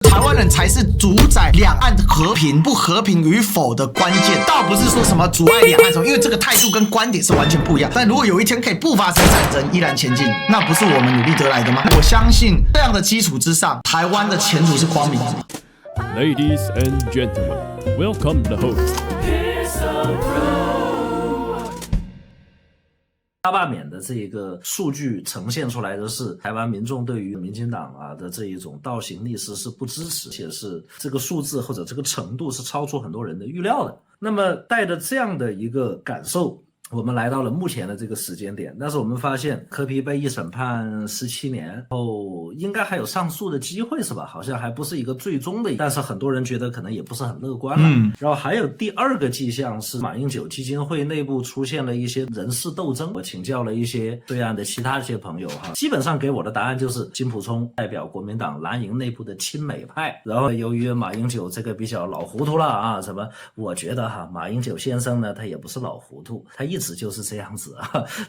台湾人才是主宰两岸和平不和平与否的关键，倒不是说什么阻碍两岸什么，因为这个态度跟观点是完全不一样。但如果有一天可以不发生战争，依然前进，那不是我们努力得来的吗？我相信这样的基础之上，台湾的前途是光明的。Ladies and gentlemen, welcome the host. 大罢免的这一个数据呈现出来的是，台湾民众对于民进党的这一种倒行逆施是不支持，且是这个数字或者这个程度是超出很多人的预料的。那么带着这样的一个感受，我们来到了目前的这个时间点，但是我们发现柯 P 被一审判17年后，应该还有上诉的机会是吧？好像还不是一个最终的，但是很多人觉得可能也不是很乐观了。然后还有第二个迹象是马英九基金会内部出现了一些人事斗争。我请教了一些对岸的其他一些朋友基本上给我的答案就是金溥聪代表国民党蓝营内部的亲美派，然后由于马英九这个比较老糊涂了什么，我觉得马英九先生呢，他也不是老糊涂，他一直就是这样子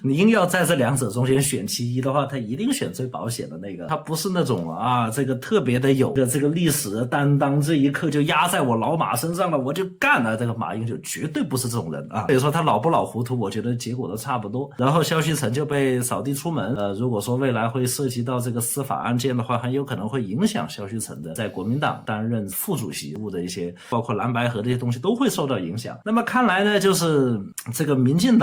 你硬要在这两者中间选其一的话，他一定选最保险的那个。他不是那种这个特别的有这个历史的担当，这一刻就压在我老马身上了，我就干了。这个马英九绝对不是这种人所以说他老不老糊涂，我觉得结果都差不多。然后萧旭岑就被扫地出门。如果说未来会涉及到这个司法案件的话，很有可能会影响萧旭岑的在国民党担任副主席务的一些，包括蓝白合这些东西都会受到影响。那么看来呢，就是这个民进党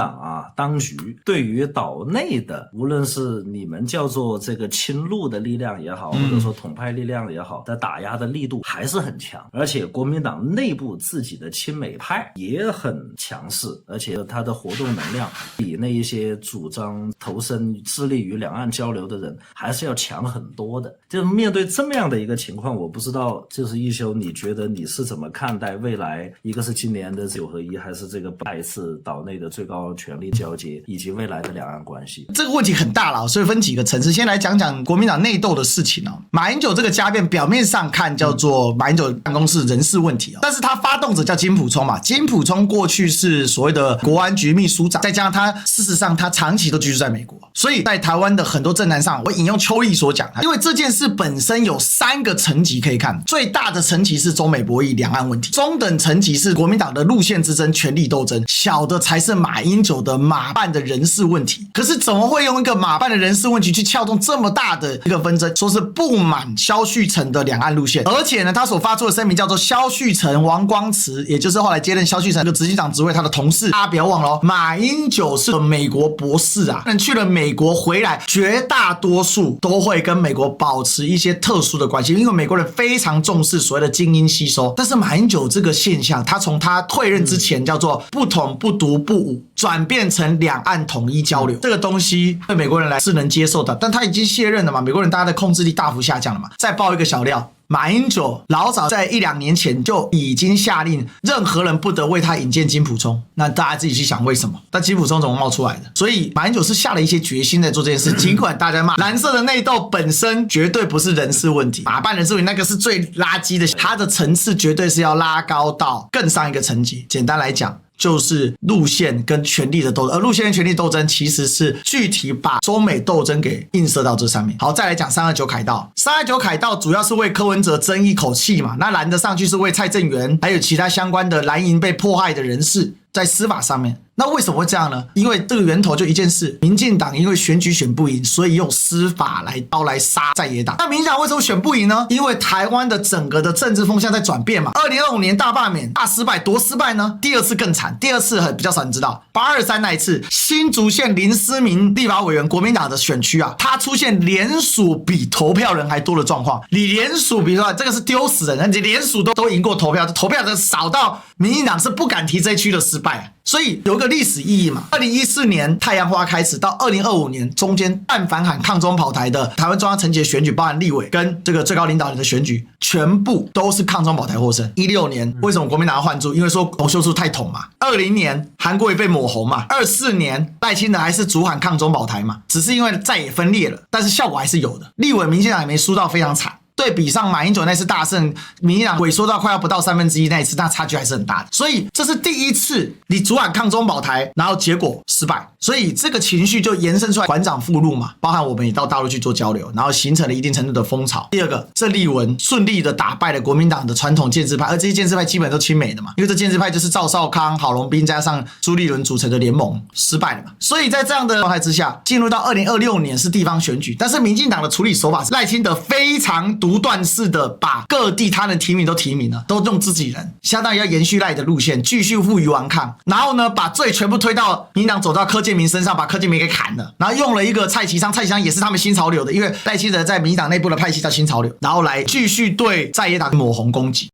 当局对于岛内的，无论是你们叫做这个亲陆的力量也好，或者说统派力量也好，的打压的力度还是很强。而且国民党内部自己的亲美派也很强势，而且他的活动能量比那一些主张投身致力于两岸交流的人还是要强很多的。就是面对这么样的一个情况，我不知道就是一休你觉得你是怎么看待未来，一个是今年的9合1，还是这个下一次岛内的最高权力交接，以及未来的两岸关系？这个问题很大了，所以分几个层次。先来讲讲国民党内斗的事情马英九这个家变表面上看叫做马英九办公室人事问题但是他发动者叫金溥聪嘛，金溥聪过去是所谓的国安局秘书长，再加上他事实上他长期都居住在美国，所以在台湾的很多政坛上，我引用邱毅所讲，因为这件事本身有3个层级可以看，最大的层级是中美博弈两岸问题，中等层级是国民党的路线之争权力斗争，小的才是马英九的马办的人事问题。可是怎么会用一个马办的人事问题去撬动这么大的一个纷争，说是不满萧旭岑的两岸路线，而且呢他所发出的声明叫做萧旭岑、王光慈，也就是后来接任萧旭岑的执行长职位他的同事。大家不要忘了马英九是美国博士去了美国回来，绝大多数都会跟美国保持一些特殊的关系，因为美国人非常重视所谓的精英吸收。但是马英九这个现象，他从他退任之前叫做不统不独不武，转变成两岸统一交流，这个东西对美国人来是能接受的，但他已经卸任了嘛，美国人大家的控制力大幅下降了嘛。再爆一个小料，马英九老早在1-2年前就已经下令任何人不得为他引荐金溥聪，那大家自己去想为什么？但金溥聪怎么冒出来的？所以马英九是下了一些决心在做这件事，尽管大家骂蓝色的内斗本身绝对不是人事问题，马办人事问题那个是最垃圾的，它的层次绝对是要拉高到更上一个层级。简单来讲，就是路线跟权力的斗争，而路线跟权力斗争其实是具体把中美斗争给映射到这上面。好，再来讲329凯道。329凯道主要是为柯文哲争一口气嘛，那蓝的上去是为蔡正元还有其他相关的蓝营被迫害的人士在司法上面。那为什么会这样呢？因为这个源头就一件事，民进党因为选举选不赢，所以用司法来刀来杀在野党。那民进党为什么选不赢呢？因为台湾的整个的政治风向在转变嘛。2025年大罢免大失败，多失败呢？第二次更惨，第二次比较少人知道，823那一次新竹县林思明立法委员国民党的选区他出现联署比投票人还多的状况。你联署比如说这个是丢死人，你联署都赢过投票，投票的少到民进党是不敢提这一区的失败所以有一个历史意义嘛。2014年太阳花开始到2025年中间，但凡喊抗中保台的台湾中央层级的选举，包含立委跟这个最高领导人的选举，全部都是抗中保台获胜。16年为什么国民党要换柱？因为说洪秀柱太统嘛。20年韩国瑜被抹红嘛。24年赖清德还是主喊抗中保台嘛，只是因为再也分裂了，但是效果还是有的。立委民进党也没输到非常惨。对比上马英九那次大胜，民进党萎缩到快要不到1/3那一次，那差距还是很大的。所以这是第一次你主喊抗中保台，然后结果失败，所以这个情绪就延伸出来，馆长附录嘛，包含我们也到大陆去做交流，然后形成了一定程度的风潮。第二个，郑丽文顺利的打败了国民党的传统建制派，而这些建制派基本都亲美的嘛，因为这建制派就是赵少康、郝龙斌加上朱立伦组成的联盟失败了嘛。所以在这样的状态之下，进入到2026年是地方选举，但是民进党的处理手法是赖清德非常独断式的把各地他人提名都提名了，都用自己人，相当于要延续赖的路线，继续负隅顽抗，然后呢把罪全部推到民进党走到柯建铭身上，把柯建铭给砍了，然后用了一个蔡其昌，蔡其昌也是他们新潮流的，因为赖清德在民进党内部的派系叫新潮流，然后来继续对在野党抹红攻击。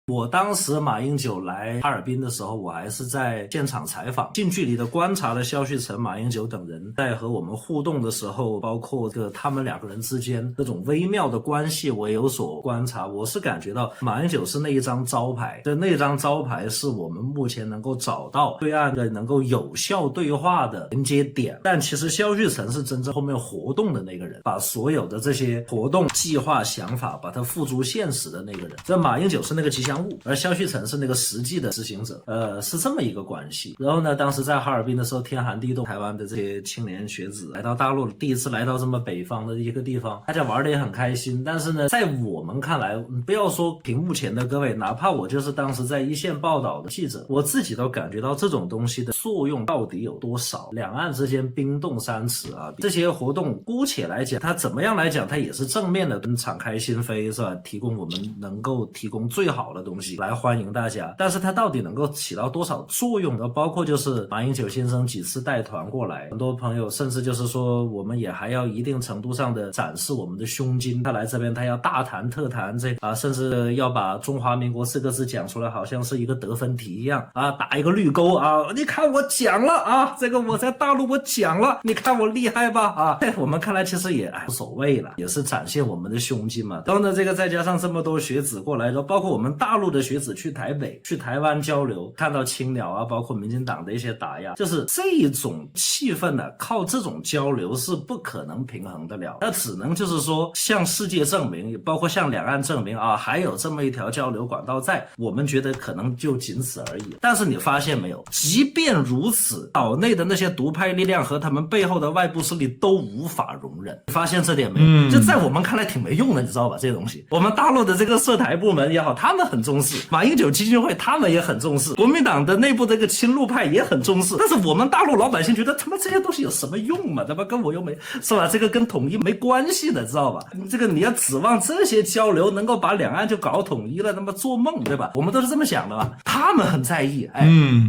我当时马英九来哈尔滨的时候，我还是在现场采访，近距离的观察了萧旭岑、马英九等人在和我们互动的时候，包括他们两个人之间那种微妙的关系，我也有所观察。我是感觉到马英九是那一张招牌，那张招牌是我们目前能够找到对岸的能够有效对话的连接点，但其实萧旭岑是真正后面活动的那个人，把所有的这些活动、计划、想法把它付诸现实的那个人。这马英九是那个吉祥物，而萧旭岑是那个实际的执行者，是这么一个关系。然后呢，当时在哈尔滨的时候，天寒地冻，台湾的这些青年学子来到大陆，第一次来到这么北方的一个地方，大家玩的也很开心。但是呢，在我们看来，不要说屏幕前的各位，哪怕我就是当时在一线报道的记者，我自己都感觉到这种东西的作用到底有多少。两岸之间冰冻三尺啊，这些活动姑且来讲，它怎么样来讲，它也是正面的，敞开心扉，是吧？提供我们能够提供最好的东西来欢迎大家，但是它到底能够起到多少作用呢？包括就是马英九先生几次带团过来，很多朋友甚至就是说，我们也还要一定程度上的展示我们的胸襟。他来这边，他要大谈特谈甚至要把中华民国4个字讲出来，好像是一个得分题一样啊，打一个绿勾啊！你看我讲了啊，这个我在大陆我讲了，你看我厉害吧啊！在我们看来其实也无所谓了，也是展现我们的胸襟嘛。然后呢，这个再加上这么多学子过来，然后包括我们大陆的学子去台北、去台湾交流，看到青鸟啊，包括民进党的一些打压，就是这种气氛呢，靠这种交流是不可能平衡得了，那只能就是说向世界证明，包括向两岸证明啊，还有这么一条交流管道在，我们觉得可能就仅此而已。但是你发现没有，即便如此，岛内的那些独派力量和他们背后的外部势力都无法容忍，你发现这点没有？就在我们看来挺没用的，你知道吧？这些东西，我们大陆的这个涉台部门也好，他们很重视，马英九基金会他们也很重视，国民党的内部这个亲陆派也很重视，但是我们大陆老百姓觉得他妈这些东西有什么用嘛？他妈跟我又没，是吧？这个跟统一没关系的，知道吧？这个你要指望这些交流能够把两岸就搞统一了，那么做梦，对吧？我们都是这么想的吧？他们很在意，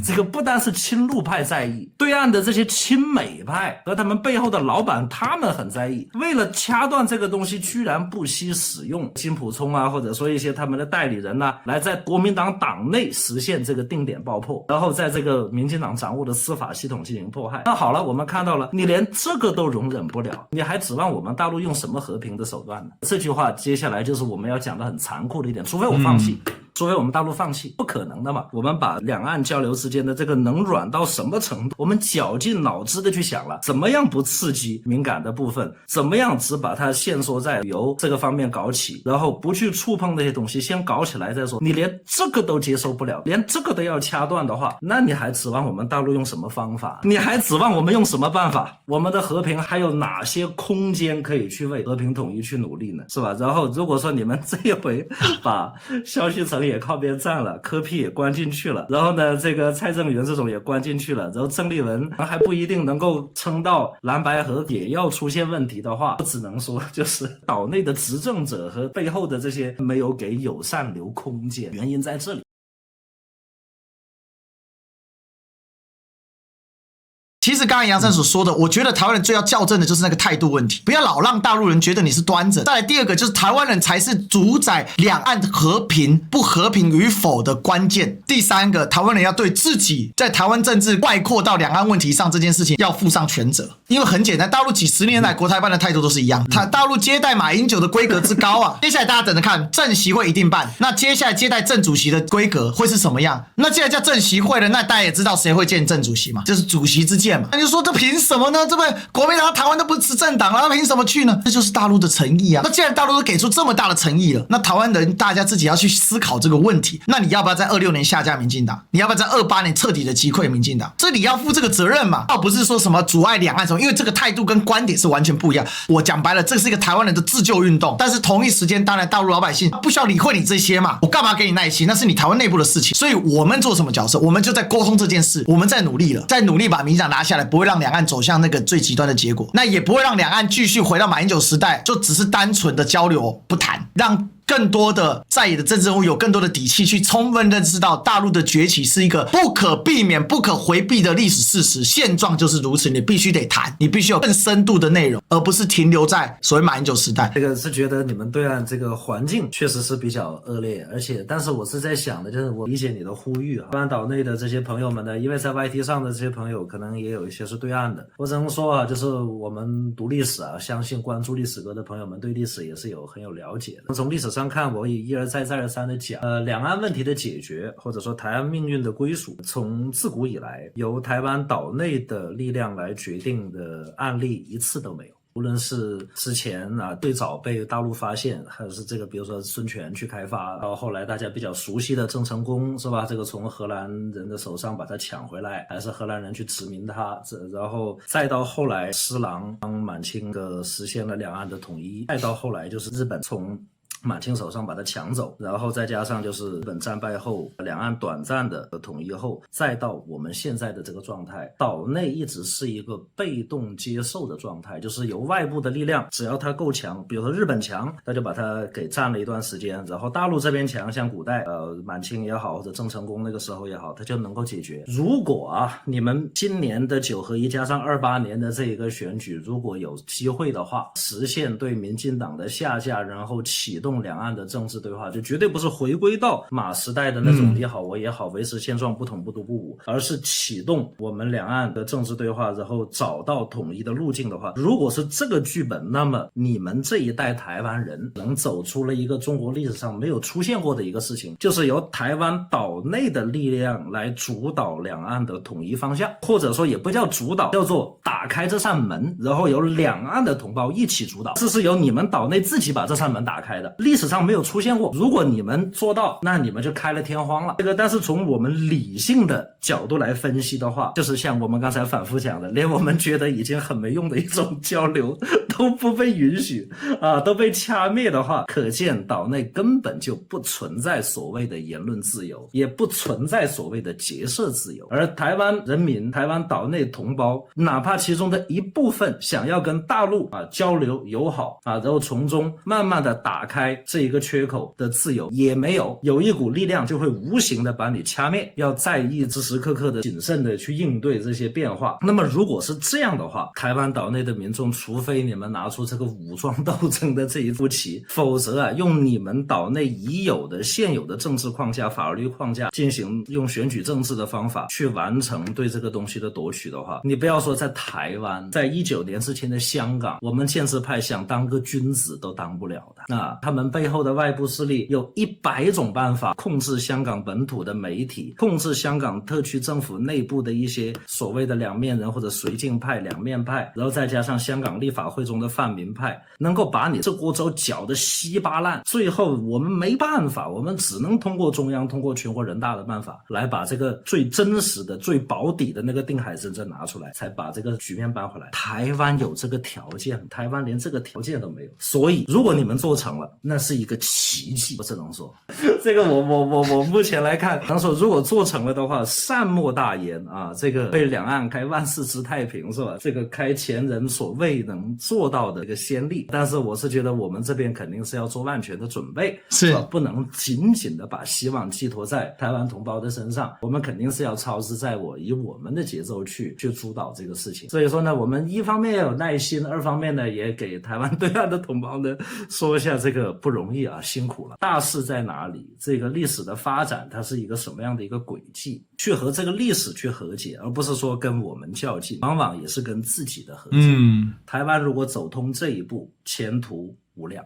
这个不单是亲陆派在意，对岸的这些亲美派和他们背后的老板，他们很在意。为了掐断这个东西，居然不惜使用金溥聪啊，或者说一些他们的代理人啊，来在国民党党内实现这个定点爆破，然后在这个民进党掌握的司法系统进行迫害。那好了，我们看到了，你连这个都容忍不了，你还指望我们大陆用什么和平的手段呢？这句话接下来就是我们要讲的很残酷的一点，除非我放弃。除非我们大陆放弃，不可能的嘛。我们把两岸交流之间的这个能软到什么程度，我们绞尽脑汁的去想了，怎么样不刺激敏感的部分，怎么样只把它限缩在由这个方面搞起，然后不去触碰那些东西，先搞起来再说。你连这个都接受不了，连这个都要掐断的话，那你还指望我们大陆用什么方法？你还指望我们用什么办法？我们的和平还有哪些空间可以去为和平统一去努力呢？是吧？然后如果说你们这一回把萧旭岑也靠边站了，柯 P 也关进去了，然后呢，这个蔡正元这种也关进去了，然后郑丽文还不一定能够撑到蓝白合也要出现问题的话，我只能说就是岛内的执政者和背后的这些没有给友善留空间，原因在这里。其实刚才杨胜所说的，我觉得台湾人最要校正的就是那个态度问题，不要老让大陆人觉得你是端着。再来第二个就是台湾人才是主宰两岸和平不和平与否的关键。第三个，台湾人要对自己在台湾政治外扩到两岸问题上这件事情要负上全责，因为很简单，大陆几十年来国台办的态度都是一样，大陆接待马英九的规格之高啊，接下来大家等着看，正席会一定办，那接下来接待正主席的规格会是什么样？那既然叫正席会了，那大家也知道谁会见正主席嘛，就是主席之见。面嘛。那你就说这凭什么呢？这不国民党台湾都不是执政党了，凭什么去呢？这就是大陆的诚意啊。那既然大陆都给出这么大的诚意了，那台湾人大家自己要去思考这个问题。那你要不要在26年下架民进党？你要不要在28年彻底的击溃民进党？这你要负这个责任嘛，倒不是说什么阻碍两岸什么，因为这个态度跟观点是完全不一样。我讲白了，这是一个台湾人的自救运动，但是同一时间，当然大陆老百姓不需要理会你这些嘛，我干嘛给你耐心？那是你台湾内部的事情。所以我们做什么角色？我们就在沟通这件事，我们在努力了，在努力把民进党拿下来，不会让两岸走向那个最极端的结果，那也不会让两岸继续回到马英九时代，就只是单纯的交流不谈，让更多的在野的政治人物有更多的底气去充分认识到大陆的崛起是一个不可避免、不可回避的历史事实，现状就是如此，你必须得谈，你必须有更深度的内容，而不是停留在所谓马英九时代。这个是觉得你们对岸这个环境确实是比较恶劣，但是我是在想的，就是我理解你的呼吁啊，台湾岛内的这些朋友们呢，因为在 YT 上的这些朋友可能也有一些是对岸的，我只能说啊，就是我们读历史啊，相信关注历史歌的朋友们对历史也是很有了解的。从历史上看，我也一而再再而三的讲，两岸问题的解决，或者说台湾命运的归属，从自古以来由台湾岛内的力量来决定的案例一次都没有。无论是之前啊最早被大陆发现，还是这个比如说孙权去开发，到后来大家比较熟悉的郑成功是吧？这个从荷兰人的手上把它抢回来，还是荷兰人去殖民它，然后再到后来施琅帮满清实现了两岸的统一，再到后来就是日本从满清手上把它抢走，然后再加上就是日本战败后两岸短暂的统一后，再到我们现在的这个状态，岛内一直是一个被动接受的状态，就是由外部的力量，只要它够强，比如说日本强，他就把它给占了一段时间，然后大陆这边强，像古代满清也好，或者郑成功那个时候也好，它就能够解决。如果啊你们今年的9合1加上28年的这一个选举，如果有机会的话，实现对民进党的下架，然后启动两岸的政治对话，就绝对不是回归到马时代的那种你好我也好，维持现状不统不独不武，而是启动我们两岸的政治对话，然后找到统一的路径的话，如果是这个剧本，那么你们这一代台湾人能走出了一个中国历史上没有出现过的一个事情，就是由台湾岛内的力量来主导两岸的统一方向，或者说也不叫主导，叫做打开这扇门，然后由两岸的同胞一起主导，这是由你们岛内自己把这扇门打开的，历史上没有出现过。如果你们做到，那你们就开了天荒了。但是从我们理性的角度来分析的话，就是像我们刚才反复讲的，连我们觉得已经很没用的一种交流都不被允许啊，都被掐灭的话，可见岛内根本就不存在所谓的言论自由，也不存在所谓的结社自由。而台湾人民、台湾岛内同胞，哪怕其中的一部分想要跟大陆交流友好然后从中慢慢的打开这一个缺口的自由也没有，有一股力量就会无形的把你掐灭，要在意时时刻刻的谨慎的去应对这些变化。那么如果是这样的话，台湾岛内的民众，除非你们拿出这个武装斗争的这一副棋，否则用你们岛内已有的现有的政治框架、法律框架进行用选举政治的方法去完成对这个东西的夺取的话，你不要说在台湾，在19年之前的香港，我们建制派想当个君子都当不了的。他们背后的外部势力有100种办法控制香港本土的媒体，控制香港特区政府内部的一些所谓的两面人或者绥靖派、两面派，然后再加上香港立法会中的泛民派，能够把你这锅粥搅得稀巴烂。最后我们没办法，我们只能通过中央、通过全国人大的办法来把这个最真实的、最保底的那个定海神针拿出来，才把这个局面扳回来。台湾有这个条件，台湾连这个条件都没有。所以如果你们做成了，那是一个奇迹，我只能说这个我目前来看，能说如果做成了的话，善莫大焉啊！这个为两岸开万世之太平是吧？这个开前人所未能做到的一个先例。但是我是觉得我们这边肯定是要做万全的准备，是不能仅仅的把希望寄托在台湾同胞的身上，我们肯定是要操之在我，以我们的节奏去主导这个事情。所以说呢，我们一方面要有耐心，二方面呢也给台湾对岸的同胞呢说一下这个不容易啊，辛苦了。大势在哪里？这个历史的发展它是一个什么样的一个轨迹？去和这个历史去和解，而不是说跟我们较劲，往往也是跟自己的和解。台湾如果走通这一步，前途无量。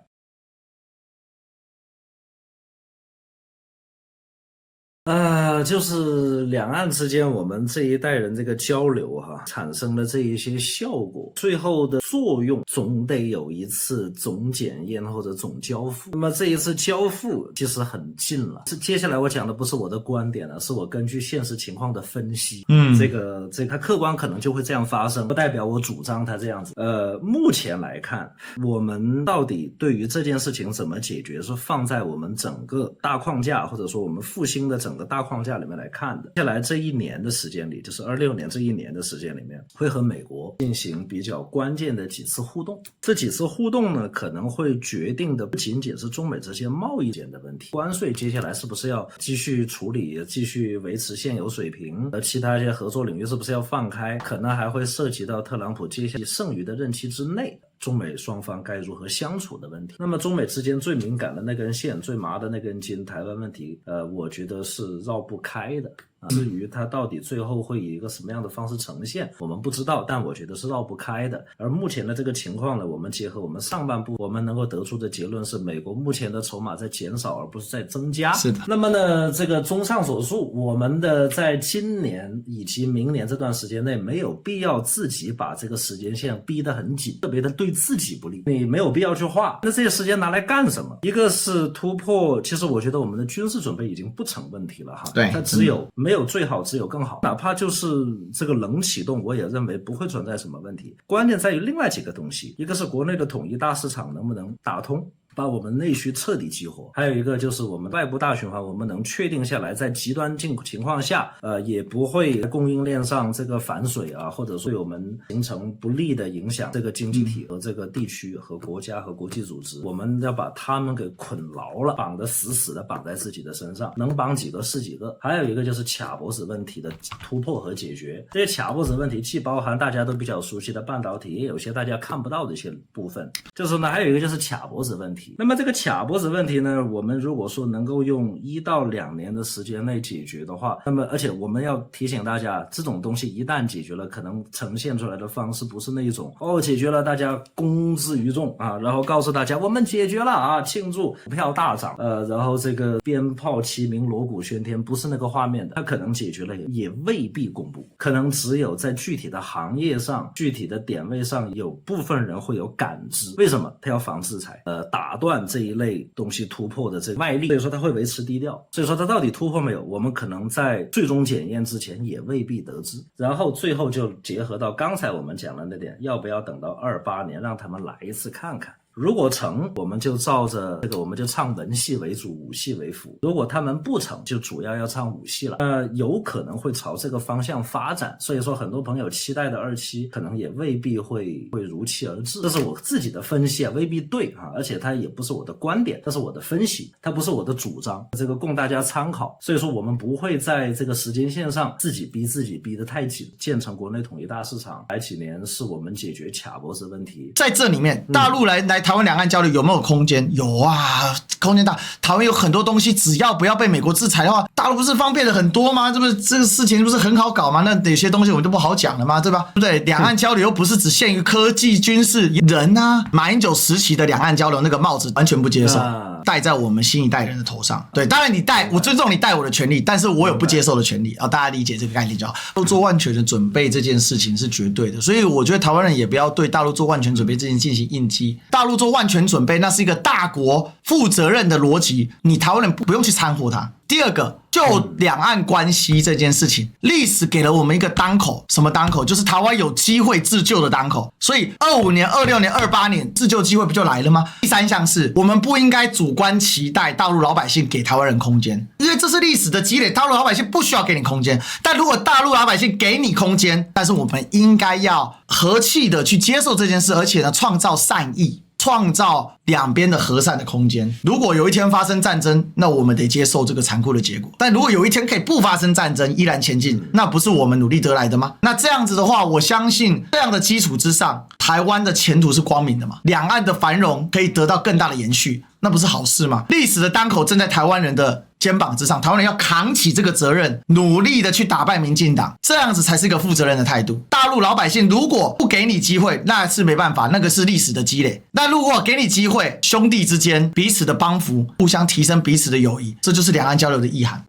就是两岸之间我们这一代人这个交流产生的这一些效果，最后的作用总得有一次总检验或者总交付。那么这一次交付其实很近了，接下来我讲的不是我的观点了，是我根据现实情况的分析。这个它客观可能就会这样发生，不代表我主张它这样子。目前来看，我们到底对于这件事情怎么解决，是放在我们整个大框架，或者说我们复兴的整个大框架里面来看的。接下来这一年的时间里，就是26年这一年的时间里面，会和美国进行比较关键的几次互动。这几次互动呢，可能会决定的不仅仅是中美之间贸易间的问题，关税接下来是不是要继续处理，继续维持现有水平，其他一些合作领域是不是要放开，可能还会涉及到特朗普接下来剩余的任期之内中美双方该如何相处的问题。那么中美之间最敏感的那根线，最麻的那根筋，台湾问题，我觉得是绕不开的。至于它到底最后会以一个什么样的方式呈现，我们不知道，但我觉得是绕不开的。而目前的这个情况呢，我们结合我们上半部，我们能够得出的结论是，美国目前的筹码在减少，而不是在增加。是的。那么呢，这个综上所述，我们的在今年以及明年这段时间内，没有必要自己把这个时间线逼得很紧，特别的对自己不利，你没有必要去画。那这些时间拿来干什么？一个是突破，其实我觉得我们的军事准备已经不成问题了哈。对，它只有没有最好，只有更好。哪怕就是这个冷启动，我也认为不会存在什么问题。关键在于另外几个东西，一个是国内的统一大市场能不能打通，把我们内需彻底激活，还有一个就是我们外部大循环，我们能确定下来，在极端情况下，也不会供应链上这个反水啊，或者说对我们形成不利的影响，这个经济体和这个地区和国家和国际组织，我们要把他们给捆牢了，绑得死死的绑在自己的身上，能绑几个是几个。还有一个就是卡脖子问题的突破和解决，这些卡脖子问题既包含大家都比较熟悉的半导体，也有些大家看不到的一些部分，就是呢，还有一个就是卡脖子问题。那么这个卡脖子问题呢，我们如果说能够用1到2年的时间内解决的话，那么而且我们要提醒大家，这种东西一旦解决了，可能呈现出来的方式不是那一种解决了大家公之于众啊，然后告诉大家我们解决了啊，庆祝股票大涨，然后这个鞭炮齐鸣锣鼓喧天，不是那个画面的。它可能解决了也未必公布，可能只有在具体的行业上具体的点位上有部分人会有感知。为什么？他要防制裁，打断这一类东西突破的这个外力，所以说它会维持低调。所以说它到底突破没有，我们可能在最终检验之前也未必得知。然后最后就结合到刚才我们讲的那点，要不要等到28年让他们来一次看看。如果成，我们就照着这个，我们就唱文戏为主，武戏为辅。如果他们不成，就主要唱武戏了。有可能会朝这个方向发展。所以说，很多朋友期待的27可能也未必会如期而至。这是我自己的分析啊，未必对啊，而且它也不是我的观点，这是我的分析，它不是我的主张，这个供大家参考。所以说，我们不会在这个时间线上自己逼得太紧，建成国内统一大市场，来几年是我们解决卡脖子问题。在这里面，大陆来台湾两岸交流有没有空间？有啊，空间大。台湾有很多东西，只要不要被美国制裁的话，大陆不是方便了很多吗？这个事情不是很好搞吗？那有些东西我们就不好讲了吗？对吧？对不对？两岸交流又不是只限于科技、军事、人啊。马英九时期的两岸交流那个帽子完全不接受，戴在我们新一代人的头上。对，当然你戴，我尊重你戴我的权利，但是我有不接受的权利啊。大家理解这个概念就好。做万全的准备这件事情是绝对的，所以我觉得台湾人也不要对大陆做万全准备这件进行应激。大陆做万全准备，那是一个大国负责任的逻辑，你台湾人不用去掺和它。第二个，就两岸关系这件事情，历史给了我们一个当口，什么当口？就是台湾有机会自救的当口。所以25年、26年、28年自救机会不就来了吗？第三项是我们不应该主观期待大陆老百姓给台湾人空间，因为这是历史的积累，大陆老百姓不需要给你空间。但如果大陆老百姓给你空间，但是我们应该要和气的去接受这件事，而且呢，创造善意。创造两边的和善的空间。如果有一天发生战争，那我们得接受这个残酷的结果。但如果有一天可以不发生战争，依然前进，那不是我们努力得来的吗？那这样子的话，我相信这样的基础之上，台湾的前途是光明的嘛？两岸的繁荣可以得到更大的延续，那不是好事吗？历史的当口正在台湾人的肩膀之上，台湾人要扛起这个责任，努力的去打败民进党，这样子才是一个负责任的态度。大陆老百姓如果不给你机会，那是没办法，那个是历史的积累。那如果给你机会，兄弟之间彼此的帮扶，互相提升彼此的友谊，这就是两岸交流的意涵。